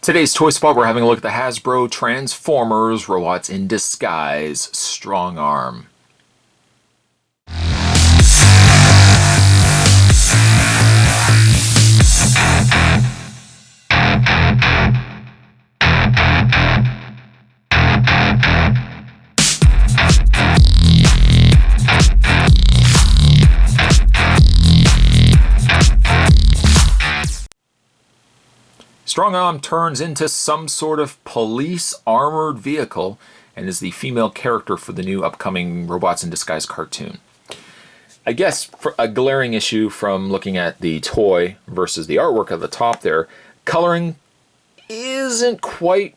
Today's Toy Spot, we're having a look at the Hasbro Transformers Robots in Disguise Strongarm. Strongarm turns into some sort of police armored vehicle and is the female character for the new upcoming Robots in Disguise cartoon. I guess for a glaring issue from looking at the toy versus the artwork at the top there, coloring isn't quite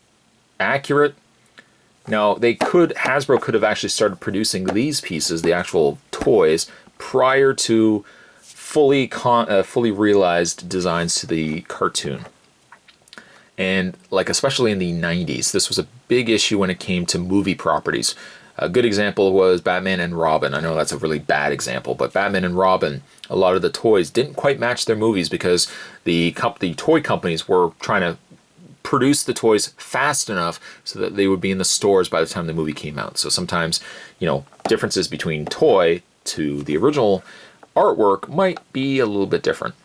accurate. Now, Hasbro could have actually started producing these pieces, the actual toys, prior to fully realized designs to the cartoon. And especially in the 90s, this was a big issue when it came to movie properties. A good example was Batman and Robin. I know that's a really bad example, but Batman and Robin, a lot of the toys didn't quite match their movies because the toy companies were trying to produce the toys fast enough so that they would be in the stores by the time the movie came out. So sometimes, differences between toy to the original artwork might be a little bit different.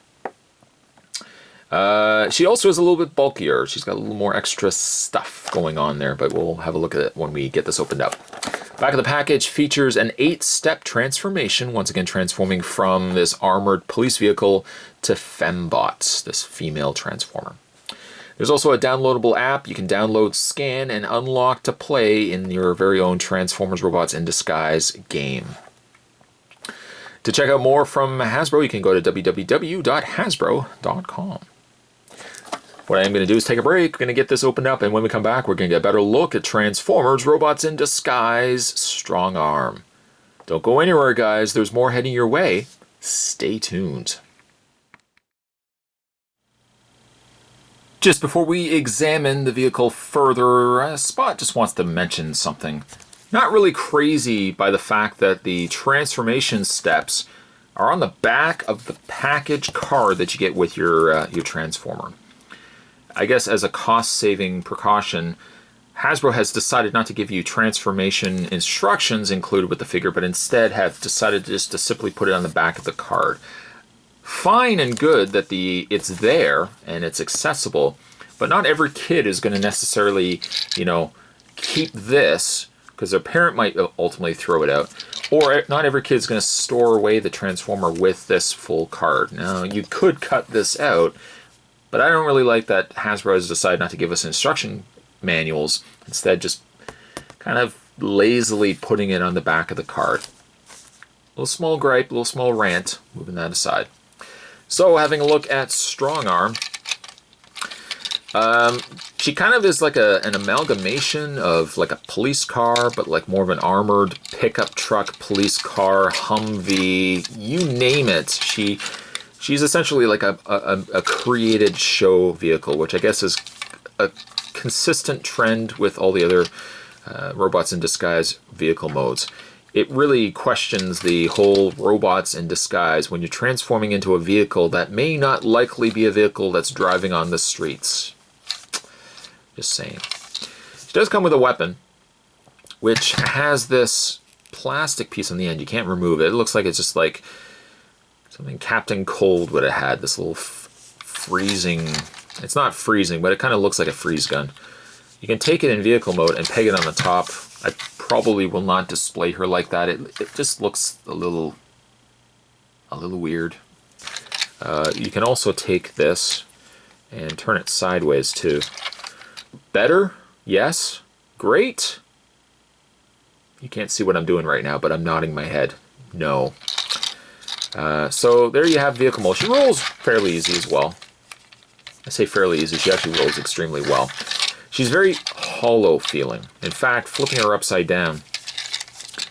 She also is a little bit bulkier. She's got a little more extra stuff going on there, but we'll have a look at it when we get this opened up. Back of the package features an 8-step transformation, once again transforming from this armored police vehicle to Fembot, this female transformer. There's also a downloadable app you can download, scan, and unlock to play in your very own Transformers Robots in Disguise game. To check out more from Hasbro, you can go to www.hasbro.com. What I am going to do is take a break. We're going to get this opened up, and when we come back, we're going to get a better look at Transformers Robots in Disguise Strongarm. Don't go anywhere, guys. There's more heading your way. Stay tuned. Just before we examine the vehicle further, Spot just wants to mention something. Not really crazy by the fact that the transformation steps are on the back of the package card that you get with your Transformer. I guess as a cost-saving precaution, Hasbro has decided not to give you transformation instructions included with the figure, but instead have decided just to simply put it on the back of the card. Fine and good that it's there and it's accessible, but not every kid is going to necessarily, keep this, because their parent might ultimately throw it out, or not every kid's going to store away the Transformer with this full card. Now, you could cut this out, but I don't really like that Hasbro has decided not to give us instruction manuals, instead just kind of lazily putting it on the back of the card. A little small gripe, a little small rant, moving that aside. So, having a look at Strongarm, she kind of is like an amalgamation of like a police car, but like more of an armored pickup truck, police car, Humvee, you name it. She's essentially like a created show vehicle, which I guess is a consistent trend with all the other Robots in Disguise vehicle modes. It really questions the whole Robots in Disguise when you're transforming into a vehicle that may not likely be a vehicle that's driving on the streets. Just saying. She does come with a weapon, which has this plastic piece on the end. You can't remove it. It looks like it's just like something Captain Cold would have had, this little freezing... It's not freezing, but it kind of looks like a freeze gun. You can take it in vehicle mode and peg it on the top. I probably will not display her like that. It just looks a little weird. You can also take this and turn it sideways too. Better? Yes. Great. You can't see what I'm doing right now, but I'm nodding my head. No. So there you have vehicle mode. She rolls fairly easy as well. I say fairly easy, she actually rolls extremely well. She's very hollow feeling. In fact, flipping her upside down.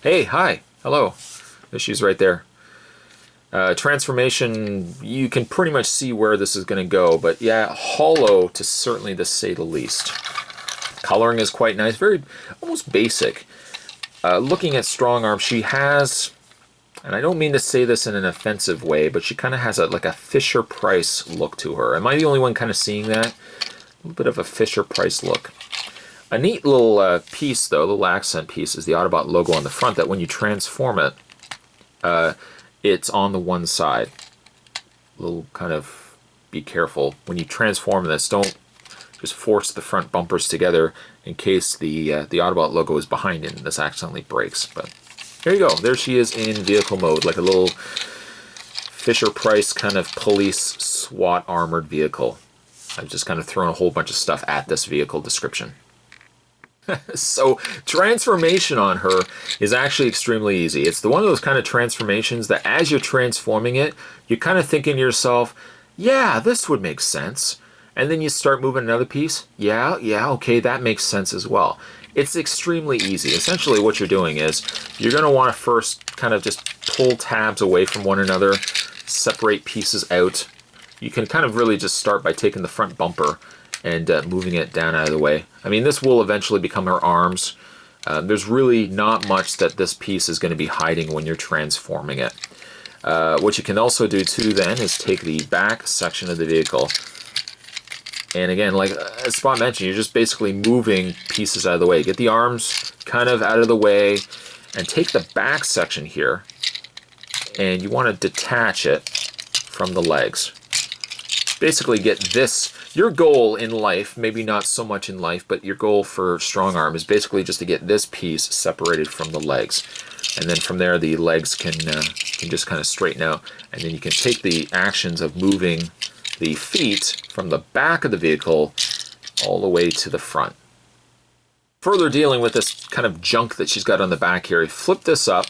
Hey, hi, hello. There she's right there. Transformation, you can pretty much see where this is going to go, but yeah, hollow to certainly to say the least. Coloring is quite nice, very almost basic. Looking at Strongarm, she has, and I don't mean to say this in an offensive way, but she kind of has like a Fisher-Price look to her. Am I the only one kind of seeing that? A little bit of a Fisher-Price look. A neat little piece, though, a little accent piece, is the Autobot logo on the front that when you transform it, it's on the one side. A little kind of be careful. When you transform this, don't just force the front bumpers together in case the Autobot logo is behind it and this accidentally breaks. But there you go. There she is in vehicle mode, like a little Fisher-Price kind of police SWAT armored vehicle. I've just kind of thrown a whole bunch of stuff at this vehicle description. So transformation on her is actually extremely easy. It's the one of those kind of transformations that as you're transforming it, you're kind of thinking to yourself, yeah, this would make sense. And then you start moving another piece. Yeah, okay, that makes sense as well. It's extremely easy. Essentially what you're doing is you're going to want to first kind of just pull tabs away from one another, separate pieces out. You can kind of really just start by taking the front bumper and moving it down out of the way. I mean, this will eventually become her arms. There's really not much that this piece is going to be hiding when you're transforming it. What you can also do too then is take the back section of the vehicle. And again, like as Spot mentioned, you're just basically moving pieces out of the way. Get the arms kind of out of the way and take the back section here and you want to detach it from the legs. Basically get this. Your goal in life, maybe not so much in life, but your goal for Strongarm is basically just to get this piece separated from the legs. And then from there, the legs can just kind of straighten out. And then you can take the actions of moving the feet from the back of the vehicle all the way to the front. Further dealing with this kind of junk that she's got on the back here, flip this up,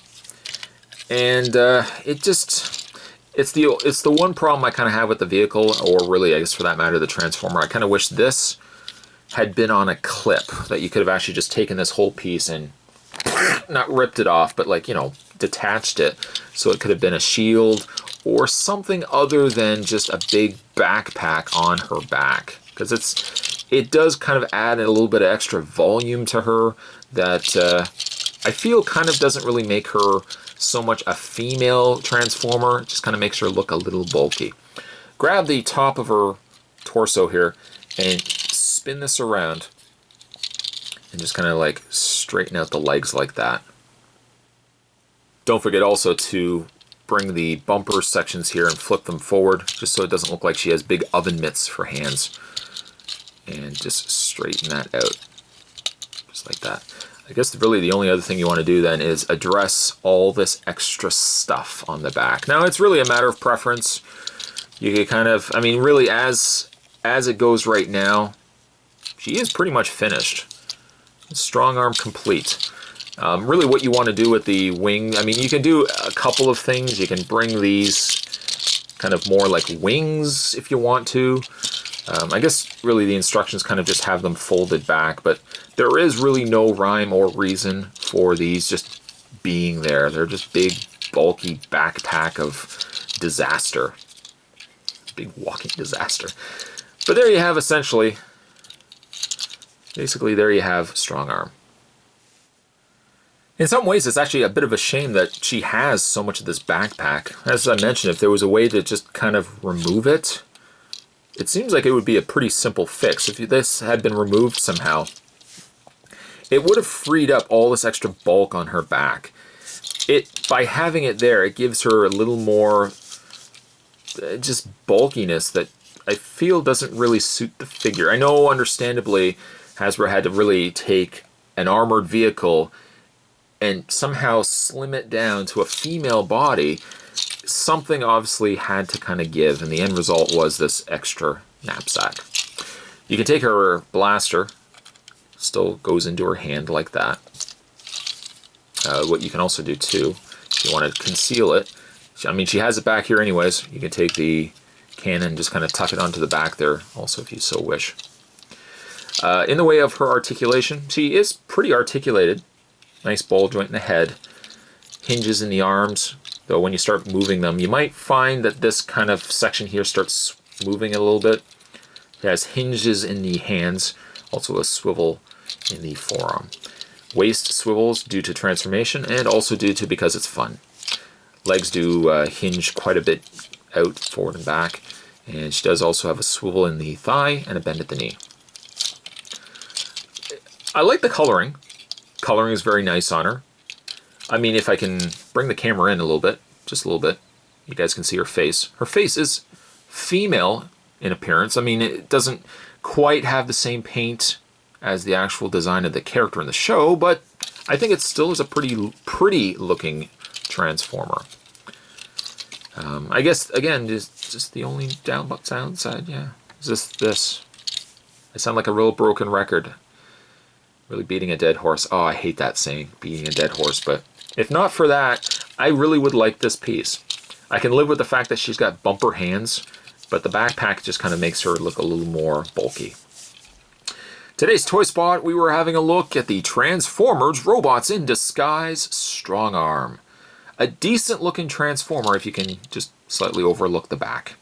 and it's the one problem I kind of have with the vehicle, or really, I guess for that matter, the Transformer. I kind of wish this had been on a clip, that you could have actually just taken this whole piece and not ripped it off, but like, you know, detached it so it could have been a shield or something other than just a big backpack on her back. Because it does kind of add a little bit of extra volume to her that I feel kind of doesn't really make her so much a female Transformer. It just kind of makes her look a little bulky. Grab the top of her torso here and spin this around and just kind of like straighten out the legs like that. Don't forget also to bring the bumper sections here and flip them forward just so it doesn't look like she has big oven mitts for hands. And just straighten that out just like that. I guess really the only other thing you want to do then is address all this extra stuff on the back. Now it's really a matter of preference. You can kind of, I mean really as it goes right now, she is pretty much finished. Strongarm complete. Really what you want to do with the wing, I mean you can do a couple of things. You can bring these kind of more like wings if you want to. I guess really the instructions kind of just have them folded back, but there is really no rhyme or reason for these just being there. They're just big, bulky backpack of disaster. Big walking disaster. But there you have essentially, basically there you have Strongarm. In some ways, it's actually a bit of a shame that she has so much of this backpack. As I mentioned, if there was a way to just kind of remove it, it seems like it would be a pretty simple fix. If this had been removed somehow, it would have freed up all this extra bulk on her back. By having it there, it gives her a little more just bulkiness that I feel doesn't really suit the figure. I know, understandably, Hasbro had to really take an armored vehicle and somehow slim it down to a female body. Something obviously had to kind of give, and the end result was this extra knapsack. You can take her blaster, still goes into her hand like that. What you can also do too, if you want to conceal it, I mean she has it back here anyways, you can take the cannon and just kind of tuck it onto the back there also if you so wish. In the way of her articulation, she is pretty articulated. Nice ball joint in the head, hinges in the arms. Though when you start moving them, you might find that this kind of section here starts moving a little bit. It has hinges in the hands, also a swivel in the forearm. Waist swivels due to transformation and also due to because it's fun. Legs do hinge quite a bit out, forward and back. And she does also have a swivel in the thigh and a bend at the knee. I like the coloring. Coloring is very nice on her. I mean, if I can bring the camera in a little bit, just a little bit, you guys can see her face. Her face is female in appearance. I mean, it doesn't quite have the same paint as the actual design of the character in the show, but I think it still is a pretty looking Transformer. I guess, again, just the only downside, yeah, is just this. I sound like a real broken record. Really beating a dead horse. Oh, I hate that saying, beating a dead horse, but if not for that, I really would like this piece. I can live with the fact that she's got bumper hands, but the backpack just kind of makes her look a little more bulky. Today's Toy Spot, we were having a look at the Transformers Robots in Disguise Strongarm. A decent looking Transformer if you can just slightly overlook the back.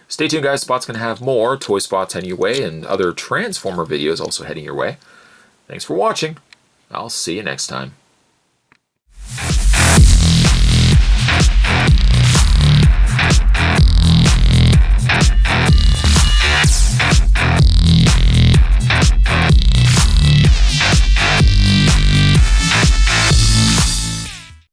Stay tuned, guys. Spot's going to have more Toy Spots heading your way and other Transformer videos also heading your way. Thanks for watching. I'll see you next time.